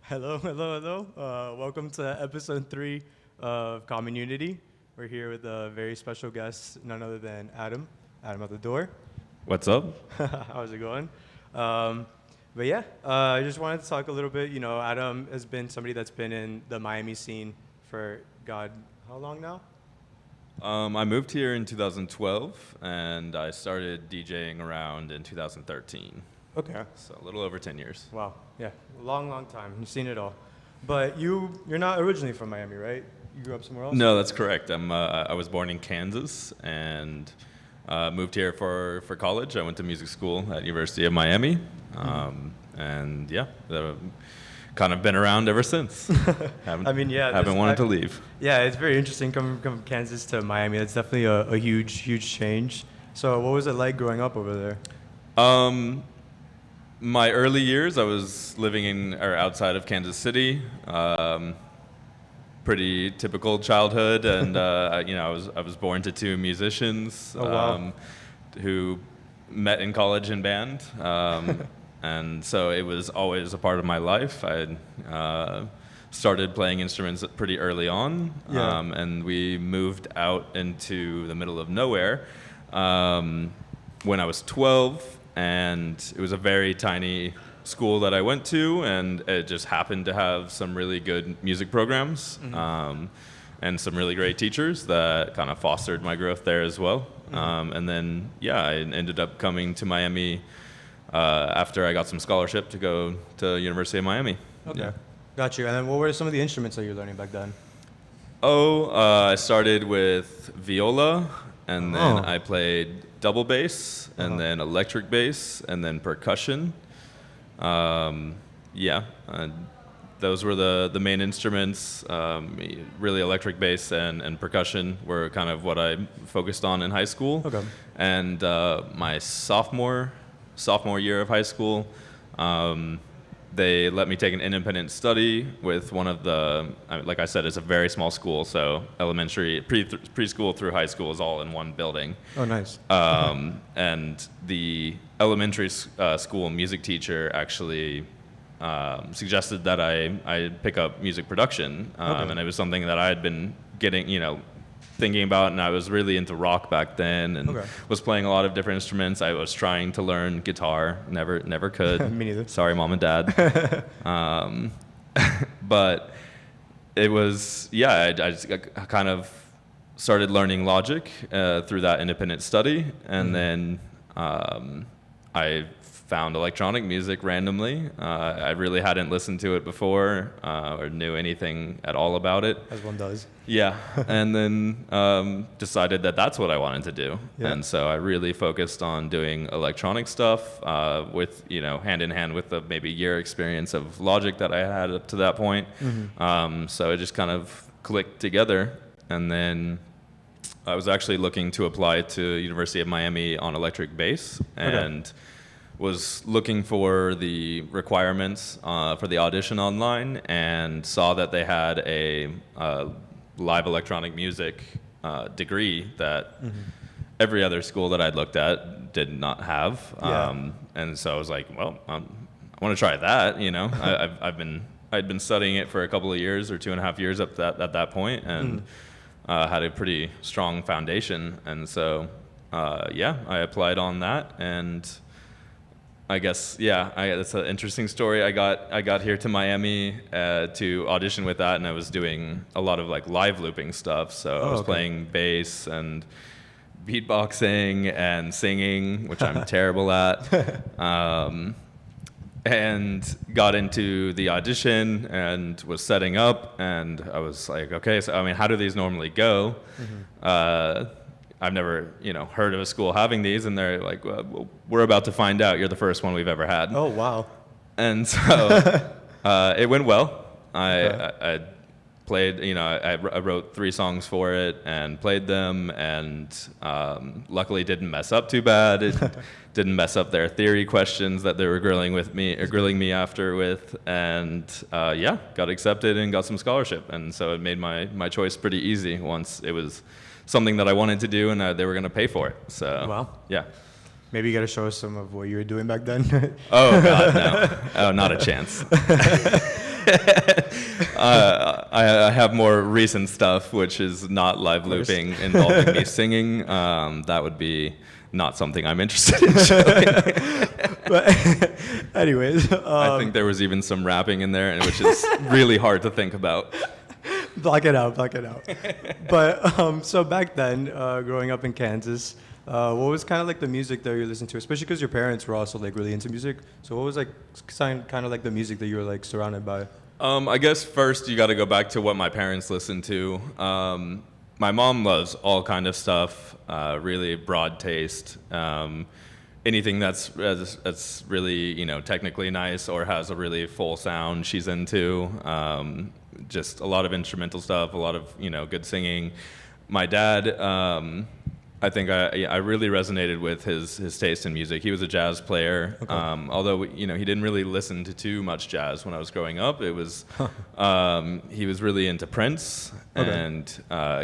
Hello. Welcome to episode 3 of Common Unity. We're here with a very special guest, none other than Adam. Adam at the door. What's up? How's it going? I just wanted to talk a little bit. Adam has been somebody that's been in the Miami scene for, God, how long now? I moved here in 2012, and I started DJing around in 2013. Okay. So a little over 10 years. Wow. Yeah. Long time. You've seen it all. But you're not originally from Miami, right? You grew up somewhere else? No, that's correct. I was born in Kansas and moved here for college. I went to music school at University of Miami. And yeah, kind of been around ever since. Haven't wanted to leave. Yeah, it's very interesting coming from Kansas to Miami. That's definitely a huge change. So what was it like growing up over there? My early years, I was living in or outside of Kansas City. Pretty typical childhood, and I was born to two musicians who met in college in band, and so it was always a part of my life. I started playing instruments pretty early on, and we moved out into the middle of nowhere when I was 12. And it was a very tiny school that I went to, and it just happened to have some really good music programs and some really great teachers that kind of fostered my growth there as well. And then, I ended up coming to Miami after I got some scholarship to go to University of Miami. Okay, got you. And then what were some of the instruments that you were learning back then? I started with viola, and then I played double bass, and then electric bass, and then percussion. Those were the main instruments. Really, electric bass and percussion were kind of what I focused on in high school. Okay. And my sophomore year of high school, they let me take an independent study with one of like I said, it's a very small school, so elementary, preschool through high school is all in one building. Oh, nice. And the elementary school music teacher actually suggested that I pick up music production, and it was something that I had been thinking about, and I was really into rock back then, and was playing a lot of different instruments. I was trying to learn guitar, never could. Me neither. Sorry, mom and dad. But it was, I just kind of started learning Logic through that independent study, and then I found electronic music randomly. I really hadn't listened to it before or knew anything at all about it. As one does. Yeah, and then decided that that's what I wanted to do. Yeah. And so I really focused on doing electronic stuff with, hand in hand with the maybe year experience of Logic that I had up to that point. So it just kind of clicked together. And then I was actually looking to apply to University of Miami on electric bass, and was looking for the requirements for the audition online, and saw that they had a live electronic music degree that every other school that I'd looked at did not have. And so I was like, well, I want to try that. I'd been studying it for a couple of years or 2.5 years at that point, and had a pretty strong foundation. And so I applied on that, and I guess, that's an interesting story. I got here to Miami to audition with that, and I was doing a lot of live looping stuff. So I was playing bass and beatboxing and singing, which I'm terrible at. And got into the audition and was setting up, and I was like, okay, so how do these normally go? I've never, heard of a school having these, and they're like, well, we're about to find out. You're the first one we've ever had. Oh, wow. And so it went well. I played, I wrote 3 songs for it and played them, and luckily didn't mess up too bad. It didn't mess up their theory questions that they were grilling me after with, and got accepted and got some scholarship. And so it made my choice pretty easy once it was something that I wanted to do, and they were going to pay for it. So wow. Yeah. Maybe you got to show us some of what you were doing back then. Oh God, no! Oh, not a chance. I have more recent stuff, which is not live looping involving me singing. That would be not something I'm interested in showing. But anyways, I think there was even some rapping in there, which is really hard to think about. block it out, block it out. But so back then, growing up in Kansas, what was kind of like the music that you listened to, especially because your parents were also like really into music. So what was like kind of like the music that you were like surrounded by? I guess first you got to go back to what my parents listened to. My mom loves all kind of stuff, really broad taste. Anything that's really technically nice or has a really full sound, she's into. Just a lot of instrumental stuff, a lot of good singing. My dad, I think I really resonated with his taste in music. He was a jazz player, Okay. although he didn't really listen to too much jazz when I was growing up. It was he was really into Prince and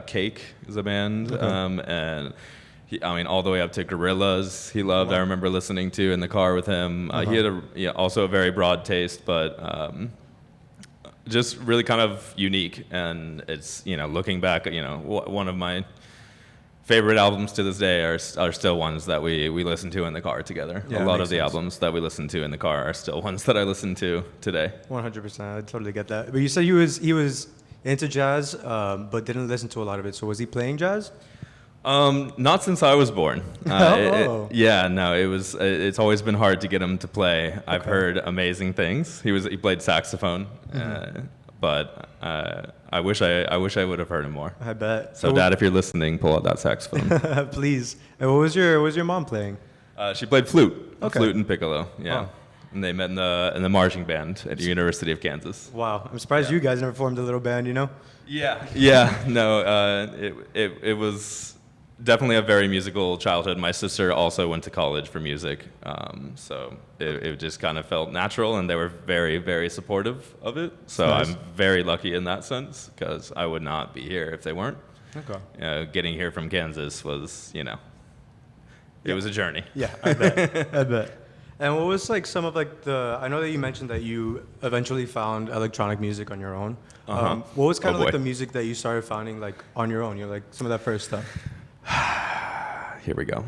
Cake is a band, and all the way up to Gorillaz. He loved. I remember listening to in the car with him. He had also a very broad taste, but just really kind of unique. And it's looking back, one of my favorite albums to this day are still ones that we listen to in the car together. Yeah, a lot of the sense. albums that we listen to in the car are still ones that I listen to today. 100%. I totally get that. But you said he was into jazz, but didn't listen to a lot of it. So was he playing jazz? Not since I was born. Oh. It's always been hard to get him to play. I've Okay. heard amazing things. He played saxophone, but I wish I would have heard him more. I bet. So, Dad, if you're listening, pull out that saxophone. please. And what was your mom playing? She played flute, Okay. flute and piccolo. Yeah, Oh. and they met in the marching band at the University of Kansas. Wow. I'm surprised you guys never formed a little band. Yeah. No, it was definitely a very musical childhood. My sister also went to college for music, so it just kind of felt natural, and they were very, very supportive of it. So Nice. I'm very lucky in that sense, because I would not be here if they weren't. Okay. Getting here from Kansas was, it was a journey. Yeah, I bet. I bet. And what was like some of like I know that you mentioned that you eventually found electronic music on your own. What was kind of like boy. the music that you started finding like on your own? Like some of that first stuff. Here we go.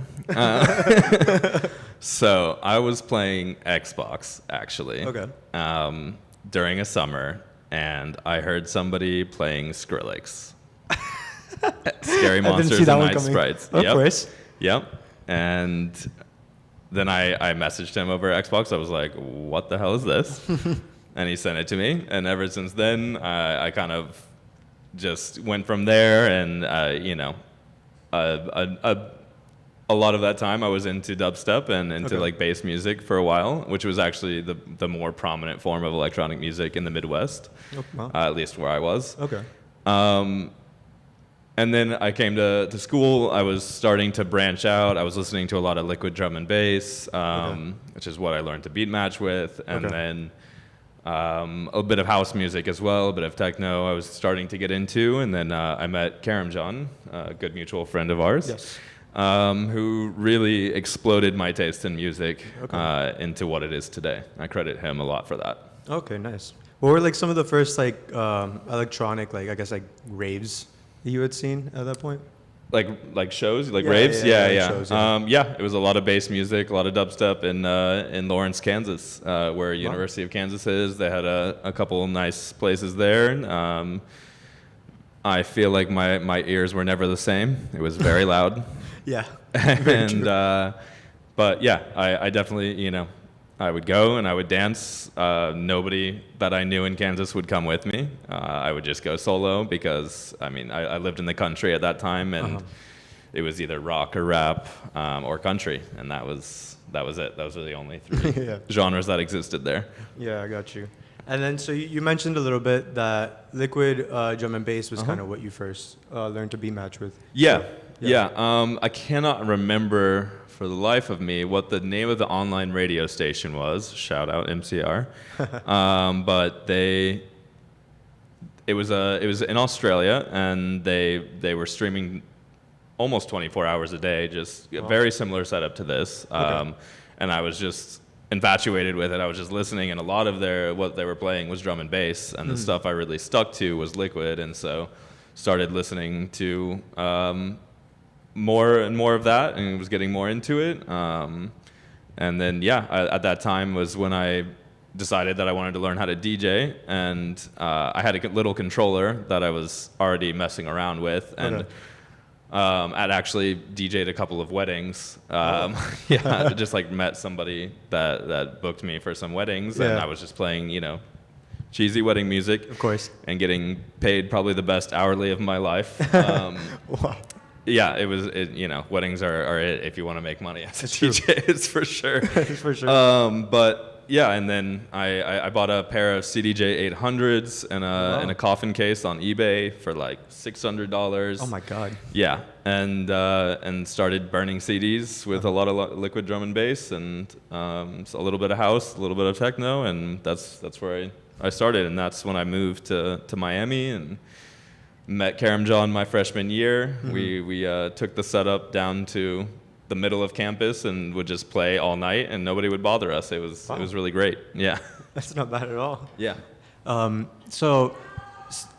So I was playing Xbox, actually. Okay. During a summer, and I heard somebody playing Skrillex. Scary Monsters and Night Sprites. Of course. Yep. And then I messaged him over Xbox. I was like, what the hell is this? And he sent it to me. And ever since then, I kind of just went from there. And, a lot of that time I was into dubstep and into like bass music for a while, which was actually the more prominent form of electronic music in the Midwest, Wow. at least where I was. Okay. And then I came to school. I was starting to branch out. I was listening to a lot of liquid drum and bass, which is what I learned to beat match with. And then a bit of house music as well, a bit of techno I was starting to get into. And then I met Karam John, a good mutual friend of ours, who really exploded my taste in music into what it is today. I credit him a lot for that. Okay, nice. What were like some of the first like electronic like I guess like raves that you had seen at that point? Like shows, like Yeah, raves, yeah, shows, yeah. It was a lot of bass music, a lot of dubstep in Lawrence, Kansas, where University of Kansas is. They had a couple of nice places there. I feel like my ears were never the same. It was very loud. Yeah. And but yeah, I definitely I would go and I would dance. Nobody that I knew in Kansas would come with me. I would just go solo because I lived in the country at that time, and it was either rock or rap or country, and that was it. Those were the only three genres that existed there. Yeah, I got you. And then so you mentioned a little bit that liquid drum and bass was kind of what you first learned to be matched with. Yeah. I cannot remember for the life of me what the name of the online radio station was. Shout out MCR. But it was in Australia, and they were streaming almost 24 hours a day, just a very similar setup to this. And I was just infatuated with it. I was just listening, and a lot of what they were playing was drum and bass, and the stuff I really stuck to was liquid, and so started listening to more and more of that, and was getting more into it. And then, at that time was when I decided that I wanted to learn how to DJ, and I had a little controller that I was already messing around with, and I'd actually DJ'd a couple of weddings. I just like met somebody that booked me for some weddings, and I was just playing, cheesy wedding music, of course, and getting paid probably the best hourly of my life. Wow. Yeah, weddings are it if you want to make money as a DJ, it's for sure. It's for sure. But yeah, and then I bought a pair of CDJ 800s and a coffin case on eBay for like $600. Oh my God. Yeah, and started burning CDs with a lot of liquid drum and bass, and so a little bit of house, a little bit of techno, and that's where I started, and that's when I moved to Miami and met Karam John my freshman year. We took the setup down to the middle of campus and would just play all night, and nobody would bother us. It was really great. Yeah. That's not bad at all. Yeah. So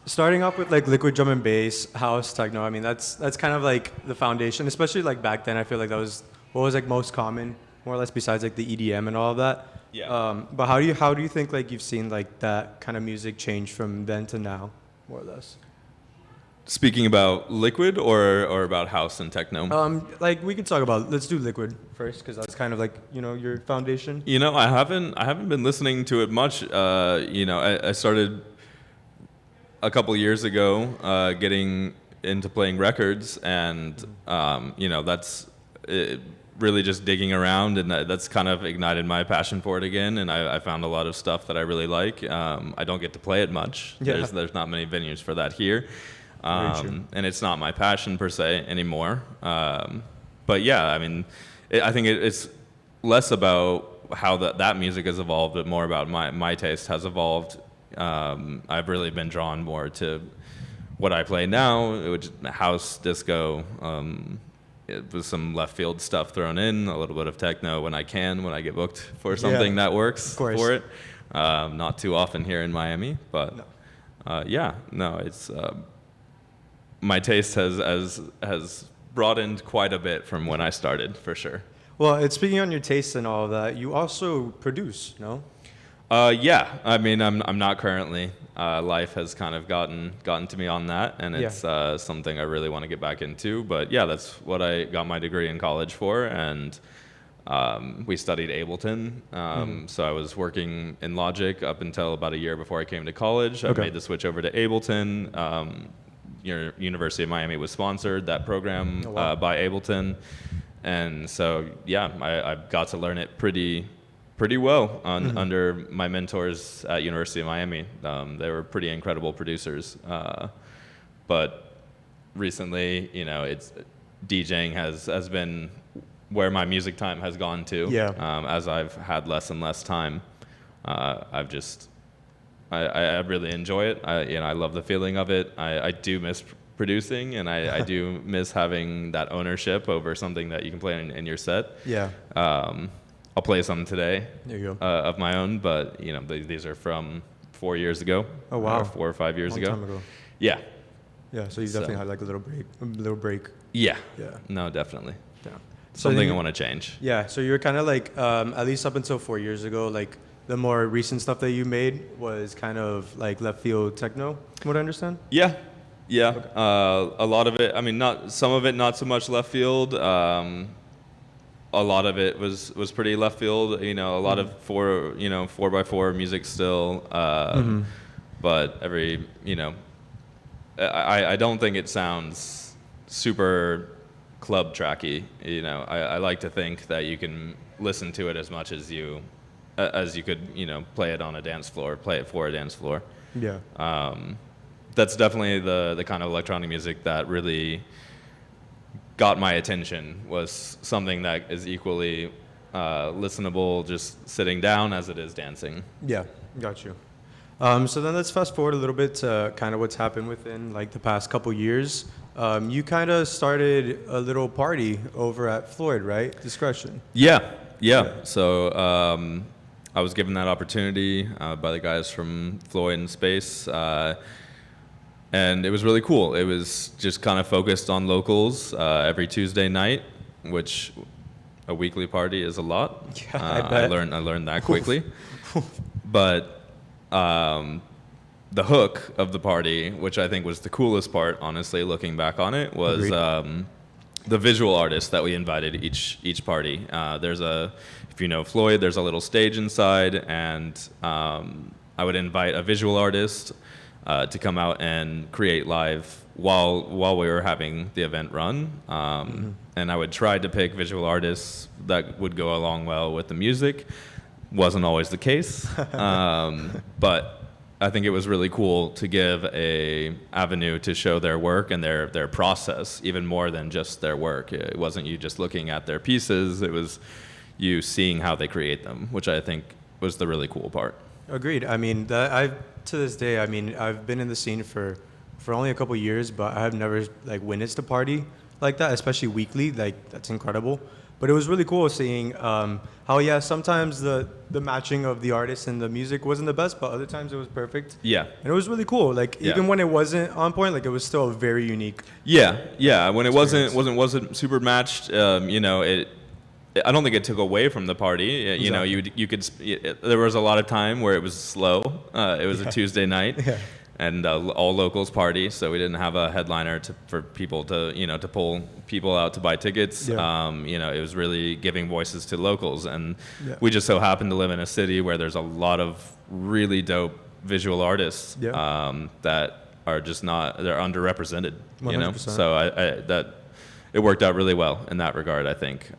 starting off with like liquid drum and bass, house, techno, I mean that's kind of like the foundation, especially like back then. I feel like that was what was like most common, more or less, besides like the EDM and all of that. Yeah. But how do you think like you've seen like that kind of music change from then to now, more or less? Speaking about liquid or about house and techno? Like we could talk about, let's do liquid first, because that's kind of like, your foundation. I haven't been listening to it much. I started a couple years ago getting into playing records, and that's really just digging around, and that's kind of ignited my passion for it again, and I found a lot of stuff that I really like. I don't get to play it much. Yeah. There's not many venues for that here. And it's not my passion per se anymore. But yeah, I mean, I think it's less about how that music has evolved, but more about my taste has evolved. I've really been drawn more to what I play now, which is house, disco, with some left field stuff thrown in, a little bit of techno when I get booked for something that works for it. Not too often here in Miami, but it's my taste has broadened quite a bit from when I started, for sure. Well, it's speaking on your tastes and all of that, you also produce, no? Yeah, I mean, I'm not currently. Life has kind of gotten to me on that, and it's something I really want to get back into. But yeah, that's what I got my degree in college for, and we studied Ableton. So I was working in Logic up until about a year before I came to college. I made the switch over to Ableton. University of Miami was sponsored that program by Ableton, and so I got to learn it pretty well under my mentors at University of Miami. They were pretty incredible producers, but recently, it's DJing has been where my music time has gone to. As I've had less and less time, I really enjoy it. I love the feeling of it. I do miss producing, and I do miss having that ownership over something that you can play in your set. Yeah. I'll play some today. There you go. Of my own, but these are from 4 years ago. Oh wow. 4 or 5 years Long ago. time ago. Yeah. Yeah. So you definitely had like a little break. Yeah. Yeah. No, definitely. Yeah. Something I want to change. Yeah. So you're kind of like at least up until 4 years ago, like the more recent stuff that you made was kind of like left field techno, from what I understand? Yeah. Okay. A lot of it, I mean, some of it not so much left field. A lot of it was pretty left field, a lot of 4x4 music still. But every, I don't think it sounds super club tracky. I like to think that you can listen to it as much as you could, play it on a dance floor, play it for a dance floor. Yeah. That's definitely the kind of electronic music that really got my attention, was something that is equally listenable just sitting down as it is dancing. Yeah, got you. So then let's fast forward a little bit to kind of what's happened within like the past couple years. You kind of started a little party over at Floyd, right? Discretion. Yeah. So I was given that opportunity by the guys from Floyd in Space, and it was really cool. It was just kind of focused on locals every Tuesday night, which a weekly party is a lot. Yeah, I bet. I learned that quickly. But the hook of the party, which I think was the coolest part, honestly, looking back on it, was the visual artists that we invited each party. If you know Floyd, there's a little stage inside, and I would invite a visual artist to come out and create live while we were having the event run. And I would try to pick visual artists that would go along well with the music. Wasn't always the case, but I think it was really cool to give a avenue to show their work and their process, even more than just their work. It wasn't you just looking at their pieces, it was you seeing how they create them, which I think was the really cool part. Agreed. I mean, to this day, I mean, I've been in the scene for only a couple years, but I have never like witnessed a party like that, especially weekly. Like that's incredible. But it was really cool seeing how sometimes the matching of the artists and the music wasn't the best, but other times it was perfect. Yeah. And it was really cool. Like even when it wasn't on point, like it was still very unique. Yeah. When it experience. wasn't super matched, I don't think it took away from the party. You know, you could. There was a lot of time where it was slow. It was a Tuesday night, and all locals party, so we didn't have a headliner for people to pull people out to buy tickets. It was really giving voices to locals, and we just so happen to live in a city where there's a lot of really dope visual artists that are just they're underrepresented. 100%. So it worked out really well in that regard, I think.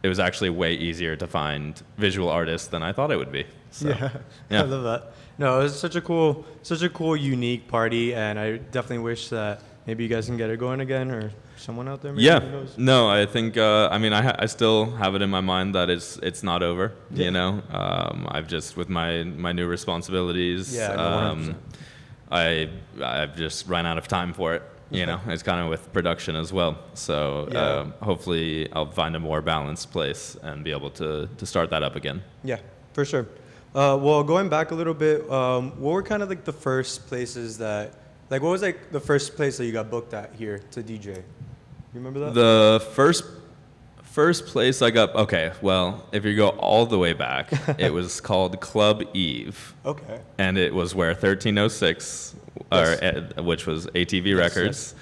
It was actually way easier to find visual artists than I thought it would be. So, yeah. I love that. No, it was such a cool, unique party, and I definitely wish that maybe you guys can get it going again, or someone out there. Maybe, who knows? No, I think. I still have it in my mind that it's not over. Yeah. You know, I've just with my new responsibilities. Yeah, no, 100%. I've just run out of time for it. You know, it's kind of with production as well. So hopefully I'll find a more balanced place and be able to start that up again. Yeah, for sure. Well, going back a little bit, what were kind of like the first places what was like the first place that you got booked at here to DJ? You remember that? The first place I got, well, if you go all the way back, it was called Club Eve. Okay. And it was where 1306, which was ATV Records,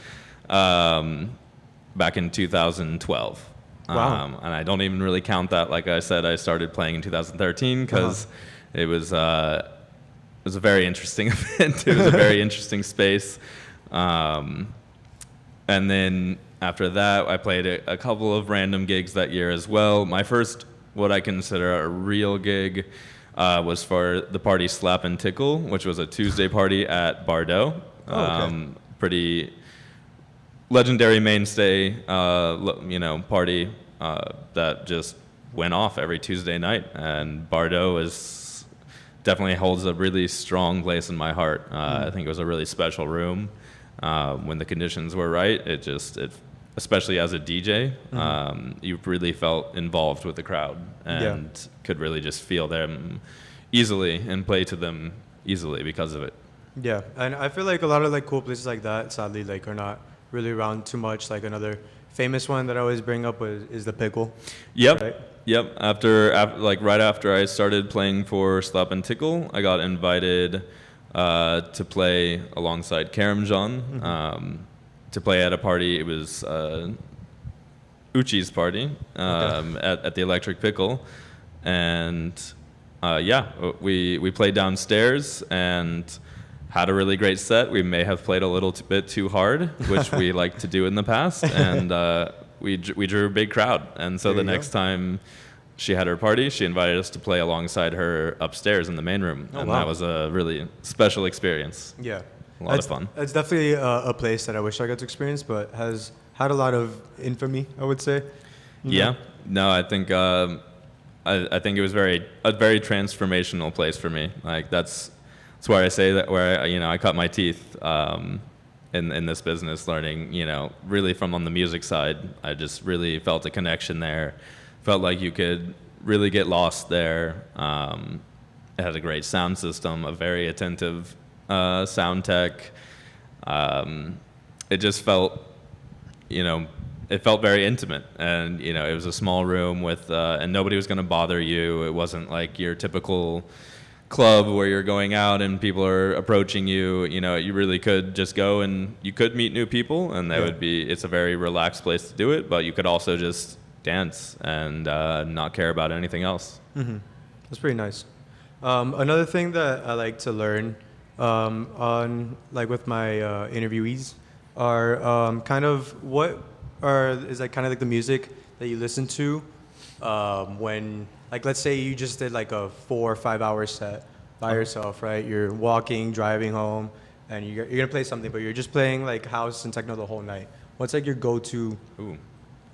back in 2012. Wow. And I don't even really count that. Like I said, I started playing in 2013 because it was a very interesting event. It was a very interesting space. And then after that, I played a couple of random gigs that year as well. My first, what I consider a real gig, was for the party Slap and Tickle, which was a Tuesday party at Bardo. Pretty legendary mainstay, party that just went off every Tuesday night. And Bardo definitely holds a really strong place in my heart. I think it was a really special room. When the conditions were right, especially as a DJ, you really felt involved with the crowd and could really just feel them easily and play to them easily because of it. Yeah, and I feel like a lot of like cool places like that, sadly, like are not really around too much. Like another famous one that I always bring up is the Pickle. Yep. Right? Yep. Right after I started playing for Slap and Tickle, I got invited to play alongside Karam John. To play at a party. It was Uchi's party at the Electric Pickle, and we played downstairs and had a really great set. We may have played a little bit too hard, which we like to do in the past, and we drew a big crowd. And so the next time she had her party, she invited us to play alongside her upstairs in the main room, that was a really special experience. Yeah. A lot of fun. It's definitely a place that I wish I got to experience, but has had a lot of infamy, I would say. Yeah. No, I think I think it was a very transformational place for me. Like it's where I say that where I cut my teeth in this business, learning really from on the music side. I just really felt a connection there. Felt like you could really get lost there. It had a great sound system, a very attentive sound tech. It just felt, it felt very intimate, and it was a small room with, and nobody was going to bother you. It wasn't like your typical club where you're going out and people are approaching you. You really could just go and you could meet new people, and it's a very relaxed place to do it. But you could also just dance and not care about anything else. Mm-hmm. That's pretty nice. Another thing that I like to learn on like with my interviewees are kind of is like kind of like the music that you listen to when, like, let's say you just did like a 4 or 5 hour set by yourself, right? You're walking, driving home, and you're gonna play something, but you're just playing like house and techno the whole night. What's like your go-to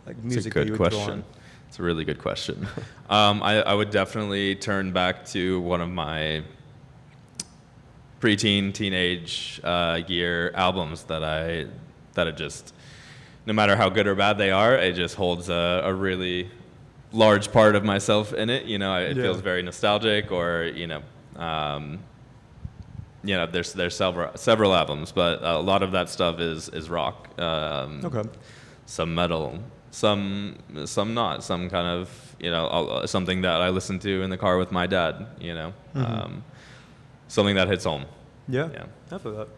like music that you would throw on? It's a really good question. I would definitely turn back to one of my preteen, teenage year albums that it just, no matter how good or bad they are, it just holds a really large part of myself in it. It feels very nostalgic, or there's several albums, but a lot of that stuff is rock. Some metal, some not, some kind of something that I listen to in the car with my dad. Something that hits home. Yeah, I feel that.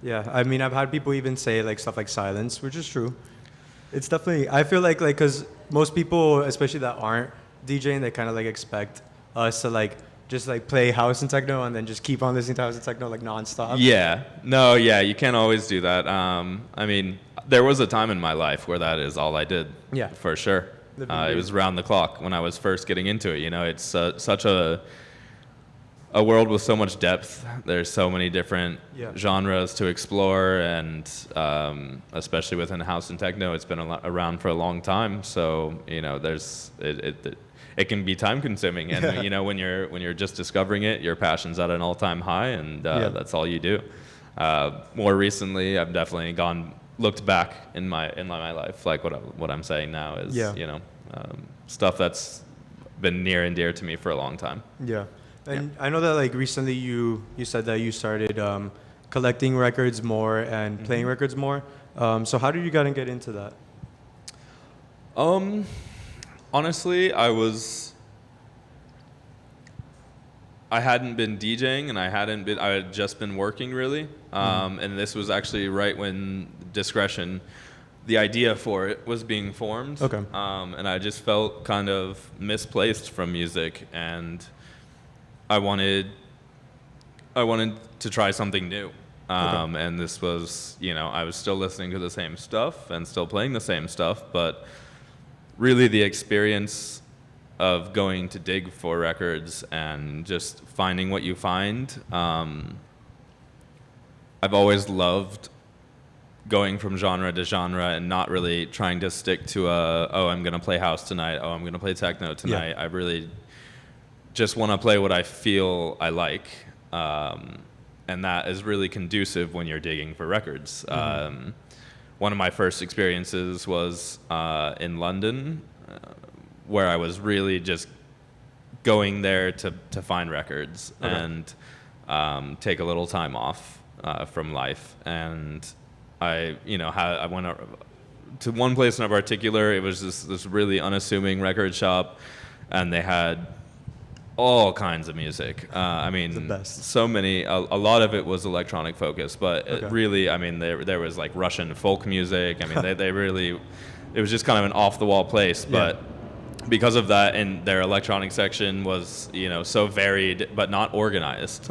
Yeah, I mean, I've had people even say like stuff like Silence, which is true. It's definitely, I feel like because most people, especially that aren't DJing, they kind of like expect us to like just like play house and techno and then just keep on listening to house and techno like nonstop. You can't always do that. I mean, there was a time in my life where that is all I did. Yeah, for sure. It was around the clock when I was first getting into it. It's such a world with so much depth. There's so many different genres to explore, and especially within house and techno, it's been around for a long time. So it can be time consuming, and when you're just discovering it, your passion's at an all-time high, and that's all you do. More recently, I've definitely looked back in my life, like what I'm saying now is stuff that's been near and dear to me for a long time. Yeah. And I know that like recently you said that you started collecting records more and playing records more. So how did you get into that? Honestly, I hadn't been DJing, and I had just been working really. And this was actually right when Discretion, the idea for it, was being formed. Okay. And I just felt kind of misplaced from music, and I wanted to try something new. And this was, I was still listening to the same stuff and still playing the same stuff, but really the experience of going to dig for records and just finding what you find. I've always loved going from genre to genre and not really trying to stick to I'm going to play house tonight, I'm going to play techno tonight. Yeah. I really just want to play what I feel I like, and that is really conducive when you're digging for records. One of my first experiences was in London, where I was really just going there to find records and take a little time off from life. And I went to one place in particular. It was this really unassuming record shop, and they had all kinds of music. I mean, the best. So many. A lot of it was electronic focused, but it really, I mean, there was like Russian folk music. I mean, they really, it was just kind of an off the wall place. But because of that, and their electronic section was so varied but not organized,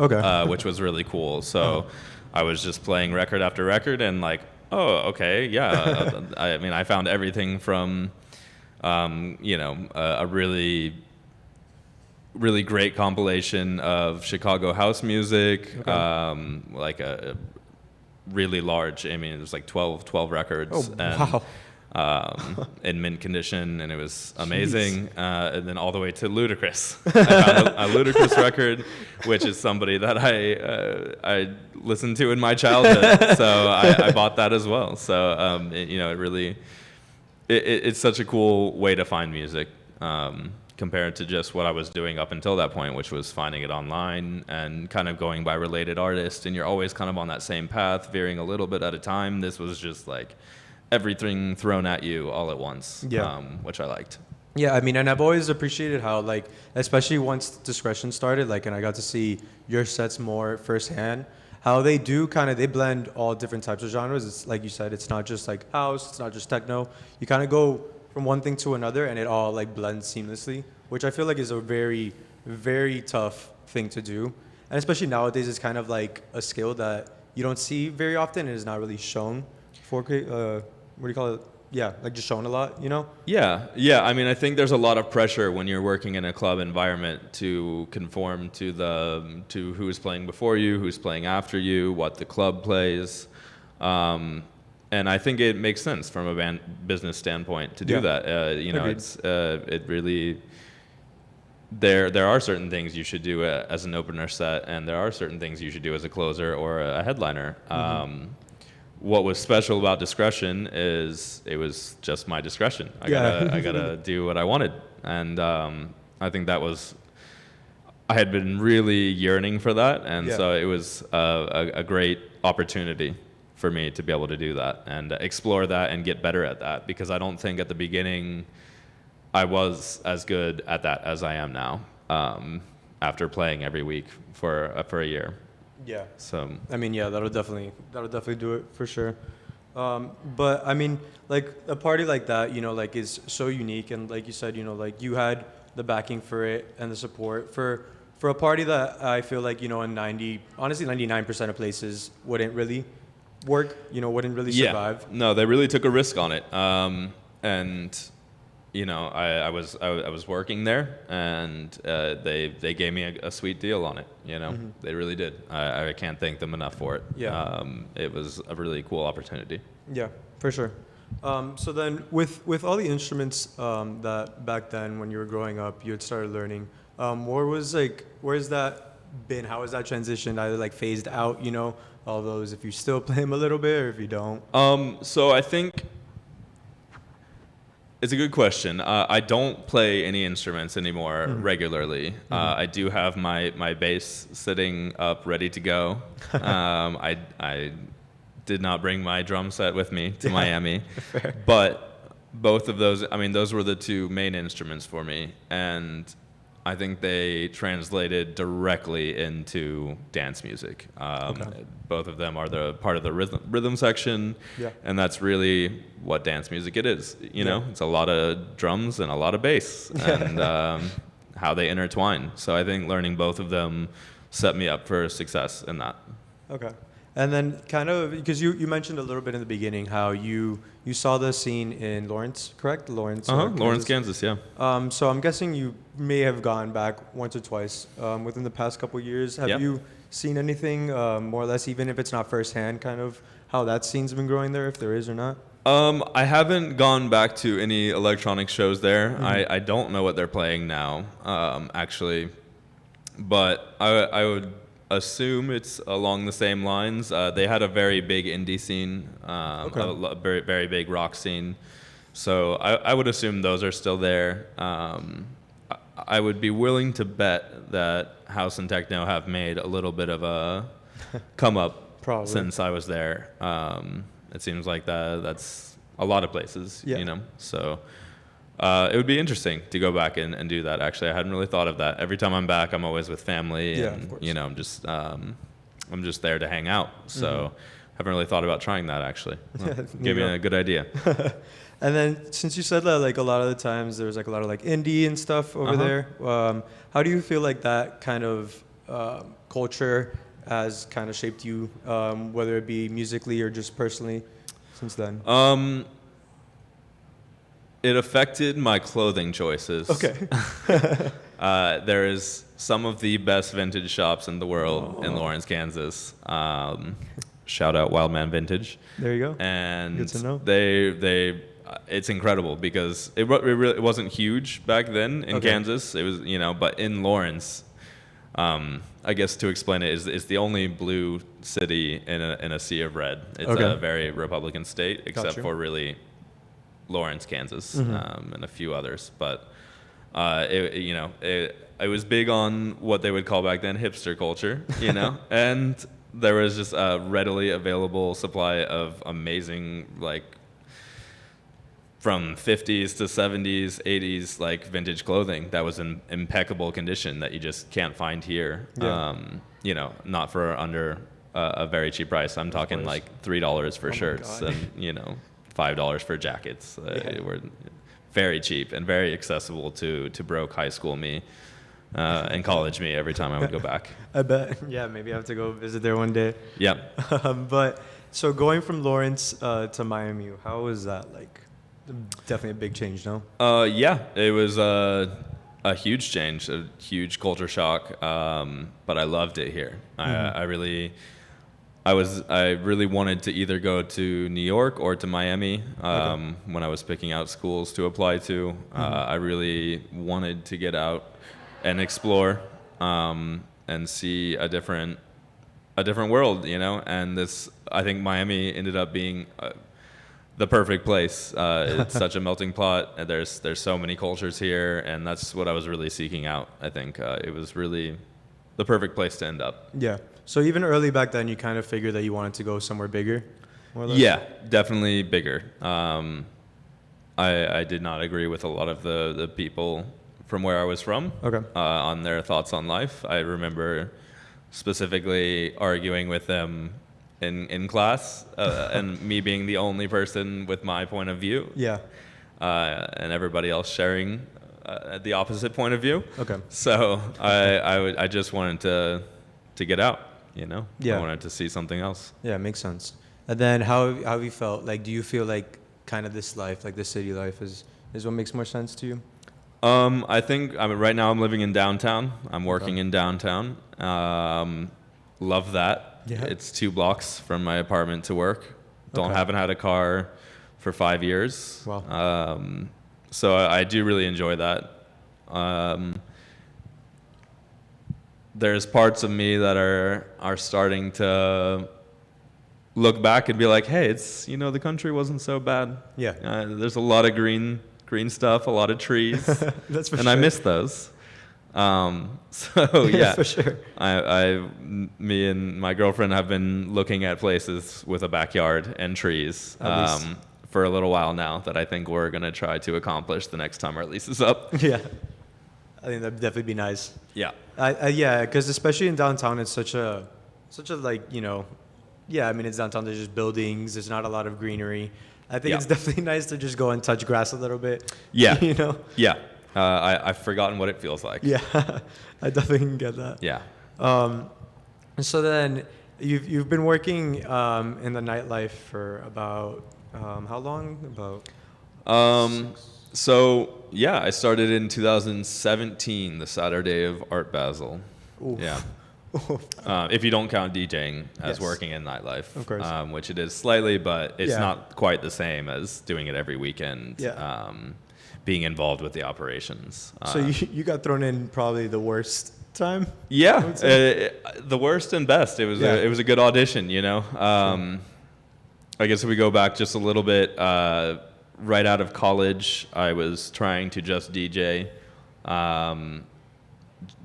which was really cool. So I was just playing record after record, and like, I mean, I found everything from a really great compilation of Chicago house music, like a really large, I mean, it was like 12 records. Oh, and, in mint condition, and it was amazing. And then all the way to Ludacris. I found a Ludacris record, which is somebody that I listened to in my childhood, so I bought that as well. So it's such a cool way to find music. Compared to just what I was doing up until that point, which was finding it online and kind of going by related artists, and you're always kind of on that same path, veering a little bit at a time. This was just like everything thrown at you all at once, which I liked. Yeah, I mean, and I've always appreciated how, like, especially once Discretion started, like, and I got to see your sets more firsthand, how they do they blend all different types of genres. It's like you said, it's not just like house, it's not just techno. You kind of go from one thing to another, and it all like blends seamlessly, which I feel like is a very, very tough thing to do. And especially nowadays, it's kind of like a skill that you don't see very often and is not really shown for, what do you call it? Yeah, like just shown a lot, you know? Yeah. I mean, I think there's a lot of pressure when you're working in a club environment to conform to who's playing before you, who's playing after you, what the club plays. And I think it makes sense from a business standpoint to do that. It really. There are certain things you should do as an opener set, and there are certain things you should do as a closer or a headliner. What was special about Discretion is it was just my discretion. I gotta do what I wanted, and I think that was. I had been really yearning for that, and so it was a great opportunity for me to be able to do that and explore that and get better at that, because I don't think at the beginning I was as good at that as I am now, after playing every week for a year. Yeah. So I mean, yeah, that'll definitely do it for sure. But I mean, like a party like that, you know, like is so unique, and like you said, you know, like you had the backing for it and the support for a party that I feel like, you know, in 99% of places wouldn't really work, you know, wouldn't really survive. Yeah. No, they really took a risk on it. And you know, I was working there, and they gave me a sweet deal on it. You know, they really did. I can't thank them enough for it. Yeah. It was a really cool opportunity. Yeah, for sure. So then, with all the instruments that back then when you were growing up you had started learning, where's that been? How has that transitioned? Either like phased out, you know, all those, if you still play them a little bit or if you don't? So I think it's a good question. I don't play any instruments anymore regularly. I do have my bass sitting up ready to go. I did not bring my drum set with me to Miami, but both of those, I mean, those were the two main instruments for me, and I think they translated directly into dance music. Both of them are the part of the rhythm section, and that's really what dance music it is. You know, it's a lot of drums and a lot of bass, and how they intertwine. So I think learning both of them set me up for success in that. Okay. And then kind of, because you mentioned a little bit in the beginning how you saw the scene in Lawrence, correct? Lawrence, Kansas, yeah. So I'm guessing you may have gone back once or twice within the past couple of years. Have you seen anything, more or less, even if it's not firsthand, kind of how that scene's been growing there, if there is or not? I haven't gone back to any electronic shows there. I don't know what they're playing now, actually. But I would assume it's along the same lines. They had a very big indie scene, a very, very big rock scene. So I would assume those are still there. I would be willing to bet that house and techno have made a little bit of a come up since I was there. It seems like that's a lot of places, you know. So it would be interesting to go back and do that. Actually, I hadn't really thought of that. Every time I'm back, I'm always with family, and you know, I'm just there to hang out. So haven't really thought about trying that actually. Well, gave me a good idea. And then since you said that, like a lot of the times there's like a lot of like indie and stuff over there, how do you feel like that kind of culture has kind of shaped you, whether it be musically or just personally since then? It affected my clothing choices. Okay. There is some of the best vintage shops in the world in Lawrence, Kansas. Shout out Wildman Vintage. There you go. And good to know. it's incredible because it wasn't huge back then in Kansas. It was, but in Lawrence, I guess to explain it is the only blue city in a sea of red. It's a very Republican state, except for really Lawrence, Kansas, and a few others. But it was big on what they would call back then hipster culture, and there was just a readily available supply of amazing, like, from 50s to 70s, 80s, like, vintage clothing that was in impeccable condition that you just can't find here. Yeah. Not for under a very cheap price. I'm talking like $3 for shirts and, $5 for jackets. Were very cheap and very accessible to broke high school me. And college me every time I would go back. I bet. Yeah, maybe I have to go visit there one day. Yeah. But so going from Lawrence to Miami, how was that like? Definitely a big change, no? Yeah, it was a huge change, a huge culture shock. But I loved it here. I really wanted to either go to New York or to Miami when I was picking out schools to apply to. I really wanted to get out and explore and see a different world, and I think Miami ended up being the perfect place. It's such a melting pot, and there's so many cultures here, and that's what I was really seeking out. I think it was really the perfect place to end up. Yeah. So even early back then, you kind of figured that you wanted to go somewhere bigger, more or less? Yeah, definitely bigger. I did not agree with a lot of the people from where I was from on their thoughts on life. I remember specifically arguing with them in class and me being the only person with my point of view. Yeah. And everybody else sharing the opposite point of view. Okay. So I just wanted to get out, Yeah. I wanted to see something else. Yeah, it makes sense. And then how have you felt? Like, do you feel like kind of this life, like the city life is what makes more sense to you? I think right now I'm living in downtown. I'm working in downtown. Love that. Yeah. It's 2 blocks from my apartment to work. Haven't had a car for 5 years. Wow. So I do really enjoy that. There's parts of me that are starting to look back and be like, hey, it's the country wasn't so bad. Yeah. There's a lot of green stuff, a lot of trees. That's for sure. And I miss those. So yeah, for sure. Me and my girlfriend have been looking at places with a backyard and trees for a little while now that I think we're gonna try to accomplish the next time our lease is up. Yeah, I think that'd definitely be nice. Yeah. Yeah, because especially in downtown, it's such a like yeah. I mean, it's downtown. There's just buildings. There's not a lot of greenery. I think it's definitely nice to just go and touch grass a little bit. Yeah. Yeah. I've forgotten what it feels like. Yeah. I definitely can get that. Yeah. So then you've been working in the nightlife for about how long? About so yeah, I started in 2017, the Saturday of Art Basel. Oof. Yeah. If you don't count DJing as working in nightlife, of course. Which it is slightly, but it's not quite the same as doing it every weekend. Yeah. Being involved with the operations. So you got thrown in probably the worst time. Yeah, the worst and best. It was a good audition. I guess if we go back just a little bit, right out of college, I was trying to just DJ.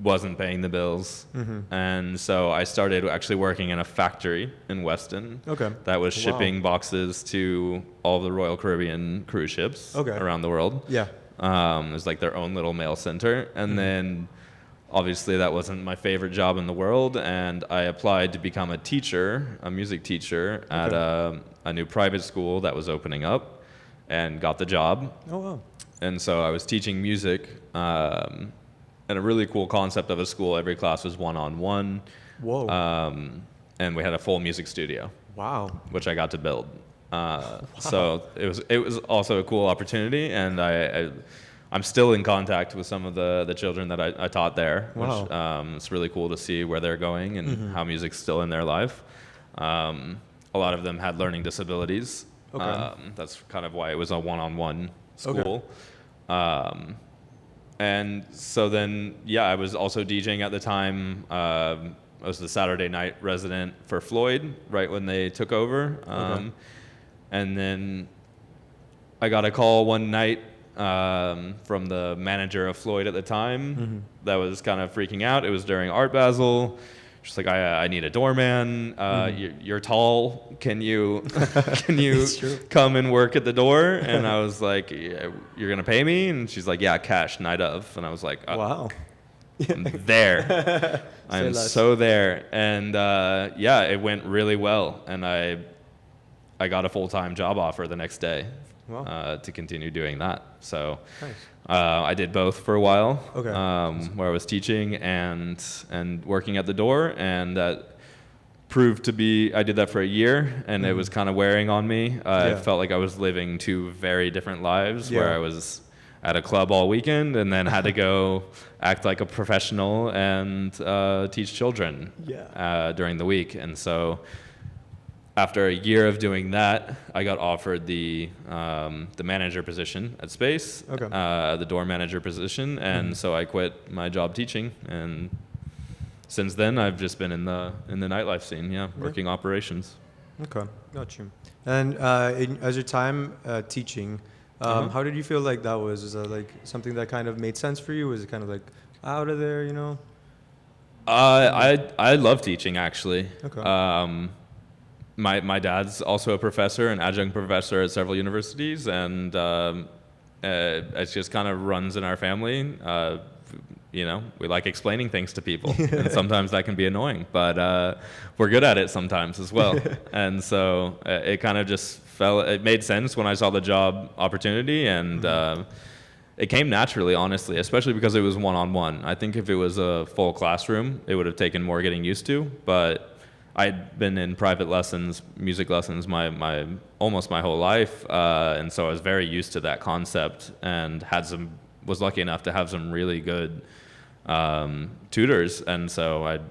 Wasn't paying the bills, and so I started actually working in a factory in Weston. That was shipping boxes to all the Royal Caribbean cruise ships around the world. Yeah. It was like their own little mail center, and then obviously that wasn't my favorite job in the world, and I applied to become a teacher, a music teacher at a new private school that was opening up, and got the job. Oh wow. And so I was teaching music. And a really cool concept of a school, every class was one-on-one. Whoa. And we had a full music studio. Wow. Which I got to build. Wow. So it was also a cool opportunity, and I'm still in contact with some of the children that I taught there. Wow. Which it's really cool to see where they're going and how music's still in their life. A lot of them had learning disabilities, Okay. That's kind of why it was a one-on-one school. And so then, yeah, I was also DJing at the time. I was the Saturday night resident for Floyd right when they took over. And then I got a call one night from the manager of Floyd at the time that was kind of freaking out. It was during Art Basel. She's like, I need a doorman. You're tall. Can you come and work at the door? And I was like, yeah, you're gonna pay me? And she's like, yeah, cash, night of. And I was like, Wow. I'm there. I'm so there. And yeah, it went really well. And I got a full-time job offer the next day to continue doing that. So Nice. I did both for a while, Okay. where I was teaching and working at the door, and that proved to be, I did that for a year, and it was kind of wearing on me. I felt like I was living two very different lives, where I was at a club all weekend and then had to go act like a professional and teach children during the week. And so after a year of doing that, I got offered the manager position at Space, the door manager position, and so I quit my job teaching. And since then, I've just been in the nightlife scene, working operations. Okay, got you. And as your time teaching, how did you feel like that was? Is that like something that kind of made sense for you? Was it kind of like out of there, you know? I love teaching, actually. Okay. My dad's also a professor, an adjunct professor at several universities, and it just kind of runs in our family. We like explaining things to people, and sometimes that can be annoying, but we're good at it sometimes as well. And so it kind of just it made sense when I saw the job opportunity, and it came naturally, honestly, especially because it was one-on-one. I think if it was a full classroom, it would have taken more getting used to, but I'd been in private lessons, music lessons, my almost my whole life, and so I was very used to that concept, and was lucky enough to have some really good tutors, and so I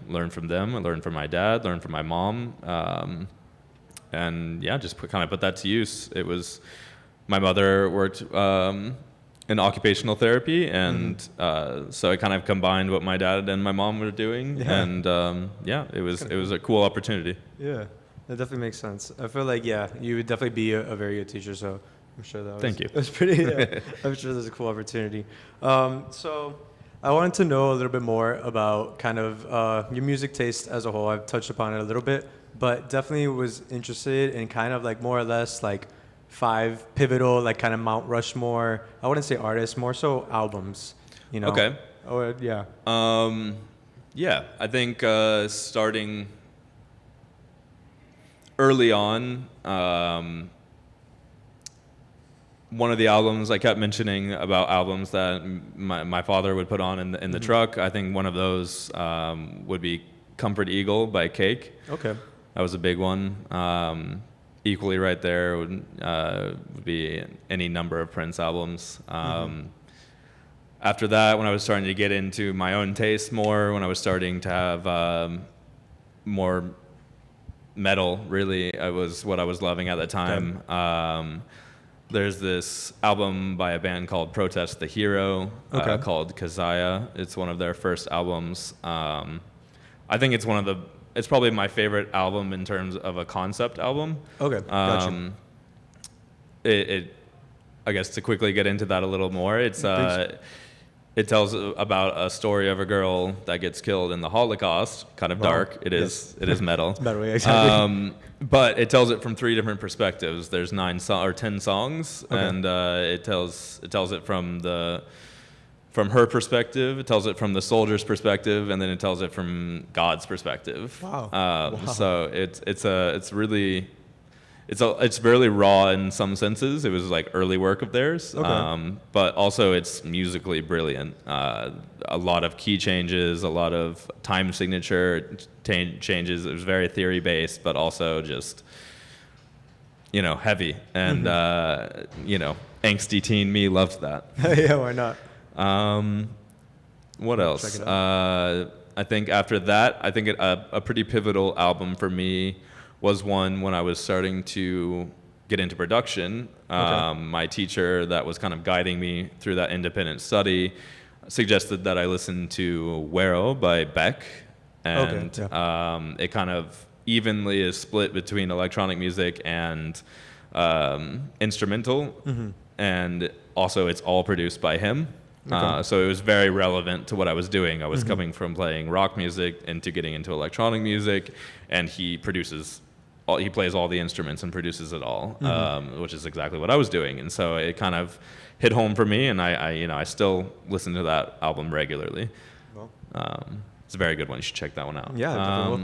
learned from them. I learned from my dad, learned from my mom, and just put that to use. It was my mother worked in occupational therapy, and so I kind of combined what my dad and my mom were doing, and it was a cool opportunity. Yeah, that definitely makes sense. I feel like you would definitely be a very good teacher. So I'm sure that was. Thank you. It was pretty. I'm sure there's a cool opportunity. So I wanted to know a little bit more about kind of your music taste as a whole. I've touched upon it a little bit, but definitely was interested in kind of like more or less like 5 pivotal, like kind of Mount Rushmore. I wouldn't say artists, more so albums. Okay. Oh yeah. I think starting early on, one of the albums I kept mentioning about albums that my father would put on in the truck. I think one of those would be Comfort Eagle by Cake. Okay. That was a big one. Equally right there would be any number of Prince albums. After that, when I was starting to get into my own taste more, when I was starting to have more metal, really, it was what I was loving at the time. Okay. There's this album by a band called Protest the Hero, called Kazaya. It's one of their first albums. I think it's probably my favorite album in terms of a concept album. Okay, gotcha. I guess to quickly get into that a little more, it tells about a story of a girl that gets killed in the Holocaust. Kind of dark. It is metal. It's metal, exactly. But it tells it from 3 different perspectives. There's 10 songs, and it tells it from her perspective, it tells it from the soldier's perspective, and then it tells it from God's perspective. Wow. So it's really raw in some senses. It was like early work of theirs, but also it's musically brilliant. A lot of key changes, a lot of time signature changes. It was very theory based, but also just heavy, and angsty teen me loves that. Yeah, why not? What else? I think after that, a pretty pivotal album for me was one when I was starting to get into production, my teacher that was kind of guiding me through that independent study suggested that I listen to Wero by Beck, and it kind of evenly is split between electronic music and instrumental, and also it's all produced by him. So it was very relevant to what I was doing. I was coming from playing rock music into getting into electronic music, and he plays all the instruments and produces it all, which is exactly what I was doing. And so it kind of hit home for me, and I still listen to that album regularly. Well, it's a very good one. You should check that one out. Yeah.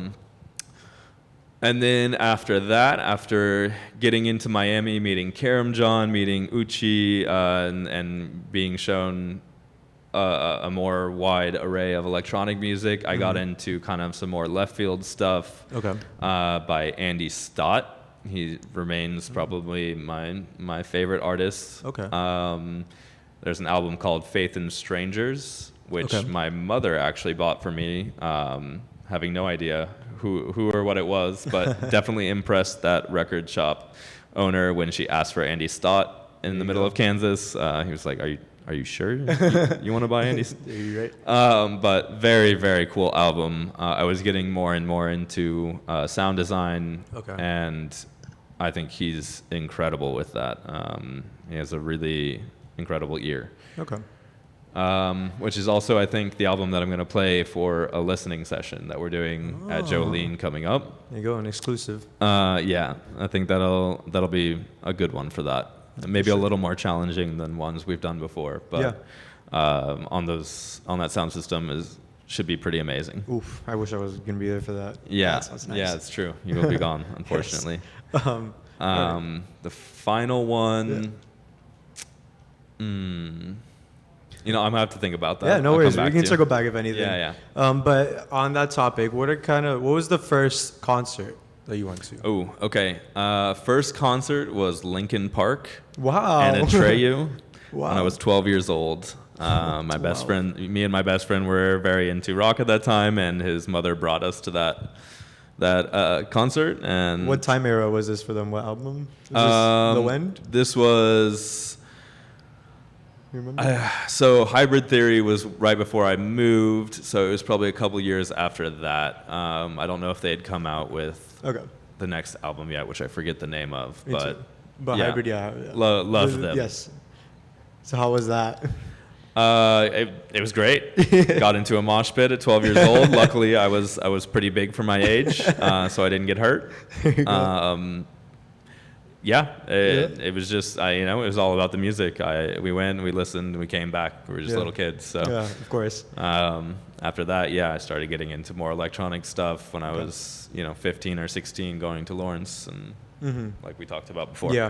And then after that, after getting into Miami, meeting Karam John, meeting Uchi, and being shown a more wide array of electronic music, I got into kind of some more left field stuff by Andy Stott. He remains probably my favorite artist. There's an album called Faith in Strangers, which my mother actually bought for me, having no idea who or what it was, but definitely impressed that record shop owner when she asked for Andy Stott in the middle of Kansas. He was like, are you sure you want to buy Andy? You're right. But very, very cool album. I was getting more and more into sound design, and I think he's incredible with that. He has a really incredible ear. Which is also, I think, the album that I'm going to play for a listening session that we're doing at Jolene coming up. There you go, an exclusive. Yeah, I think that'll be a good one for that. Maybe a little more challenging than ones we've done before, but on that sound system should be pretty amazing. Oof, I wish I was going to be there for that. Yeah, that sounds nice. Yeah, it's true. You will be gone, unfortunately. The final one. I'm gonna have to think about that. Yeah, no worries. We can circle back if anything. Yeah. But on that topic, what was the first concert that you went to? Oh, okay. First concert was Linkin Park. Wow. And Atreyu. Wow. When I was 12 years old. My best friend, me and my best friend were very into rock at that time, and his mother brought us to that concert. And what time era was this for them? What album? Is this The Wind? This was. You remember? So Hybrid Theory was right before I moved, so it was probably a couple years after that. I don't know if they had come out with the next album yet, which I forget the name of. But yeah. Hybrid, Love them. Yes. So how was that? It was great. Got into a mosh pit at 12 years old. Luckily, I was pretty big for my age, so I didn't get hurt. It was just, it was all about the music. We went, we listened, we came back. We were just little kids. So yeah, of course. After that, I started getting into more electronic stuff when I was, 15 or 16, going to Lawrence, and like we talked about before. Yeah.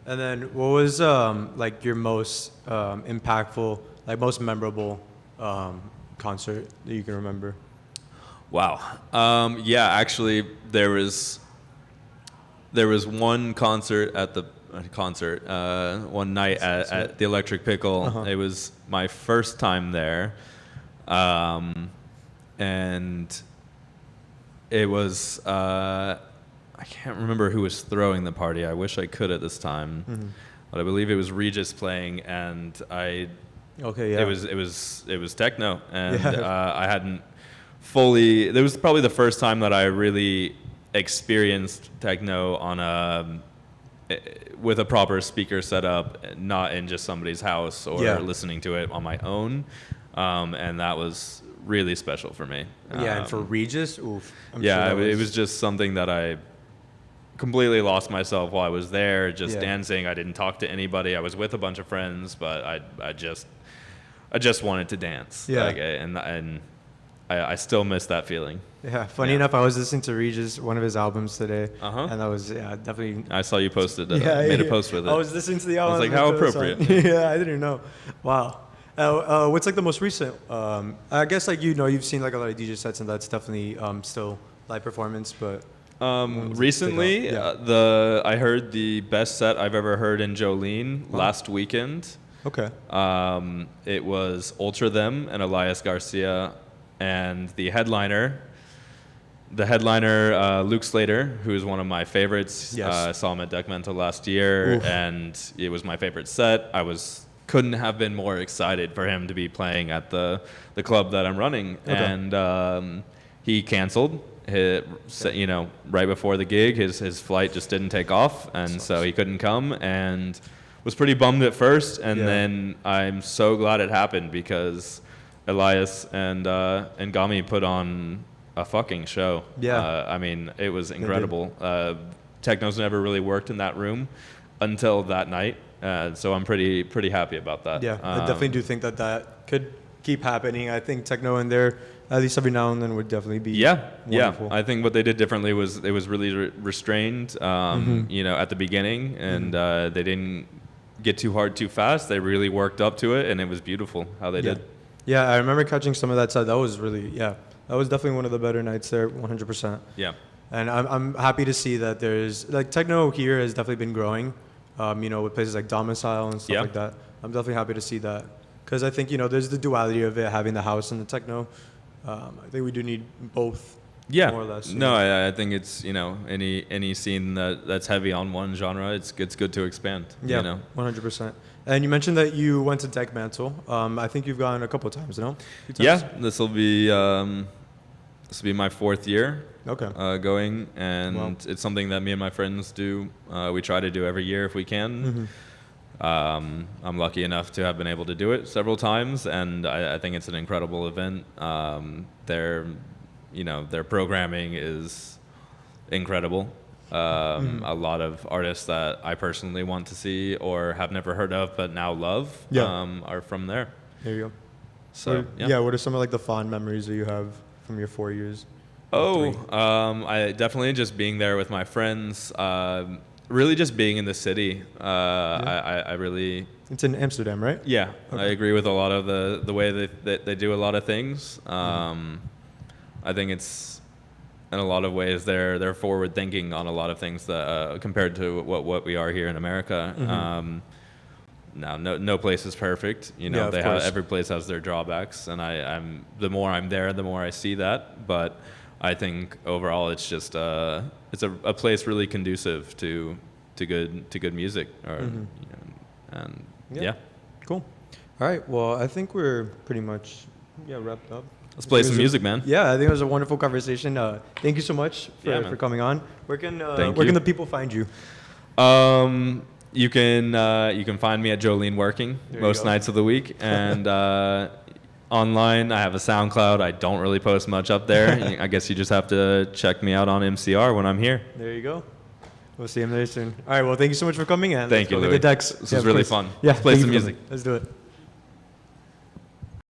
And then what was like your most impactful, like most memorable concert that you can remember? Wow. Actually, there was one concert one night at the Electric Pickle. It was my first time there, and it was I can't remember who was throwing the party. I wish I could at this time, but I believe it was Regis playing, and it was techno, and I hadn't fully. It was probably the first time that I really experienced techno on with a proper speaker setup, not in just somebody's house or listening to it on my own, and that was really special for me. And for Regis, oof. It was just something that I completely lost myself while I was there, just dancing. I didn't talk to anybody. I was with a bunch of friends, but I just wanted to dance. And I still miss that feeling. Yeah, funny enough, I was listening to Regis, one of his albums today, and that was definitely. I saw you posted it. Made a post with it. I was listening to the album. I was like, how appropriate. Yeah, I didn't know. Wow. What's like the most recent? I guess like you've seen like a lot of DJ sets, and that's definitely still live performance, but. Recently, I heard the best set I've ever heard in Jolene last weekend. Okay. It was Ultra Them and Elias Garcia, and the headliner the headliner, Luke Slater, who is one of my favorites. Yes. I saw him at Deck Mental last year, Oof. and it was my favorite set. Couldn't have been more excited for him to be playing at the club that I'm running. Okay. And he canceled. Right before the gig, his flight just didn't take off, and so he couldn't come, and was pretty bummed at first. And then I'm so glad it happened, because Elias and Gami put on a fucking show. Yeah. I mean, it was incredible. Techno's never really worked in that room until that night, so I'm pretty happy about that. Yeah, I definitely do think that could keep happening. I think techno in there, at least every now and then, would definitely be wonderful. I think what they did differently was it was really restrained, at the beginning, and they didn't get too hard too fast. They really worked up to it, and it was beautiful how they did. Yeah, I remember catching some of that side. That was really, that was definitely one of the better nights there, 100%. Yeah. And I'm happy to see that there's, like, techno here has definitely been growing, with places like Domicile and stuff like that. I'm definitely happy to see that. Because I think, there's the duality of it, having the house and the techno. I think we do need both, more or less. No, I think it's, any scene that's heavy on one genre, it's good to expand. Yeah, 100%. And you mentioned that you went to Deck Mantle. I think you've gone a couple of times, no? Yeah, this will be my fourth year. Okay. Going, and it's something that me and my friends do. We try to do every year if we can. I'm lucky enough to have been able to do it several times, and I think it's an incredible event. Their programming is incredible. A lot of artists that I personally want to see or have never heard of but now love are from there. There you go. So what are some of, like, the fond memories that you have from your 4 years? I definitely just being there with my friends. Really just being in the city. I really... It's in Amsterdam, right? Yeah, Okay. I agree with a lot of the way that they do a lot of things. I think it's, in a lot of ways, they're forward thinking on a lot of things that compared to what we are here in America. Now, no place is perfect. Every place has their drawbacks, and I'm the more I'm there, the more I see that. But I think overall, it's just it's a place really conducive to good music. Cool. All right. Well, I think we're pretty much wrapped up. Let's play some music, man. Yeah, I think it was a wonderful conversation. Thank you so much for coming on. Where can the people find you? You can find me at Jolene Working most nights of the week, and online I have a SoundCloud. I don't really post much up there. I guess you just have to check me out on MCR when I'm here. There you go. We'll see him there soon. All right. Well, thank you so much for coming in. Thank you, Louis. The decks. This was really fun. Yeah. Let's play some music. Let's do it.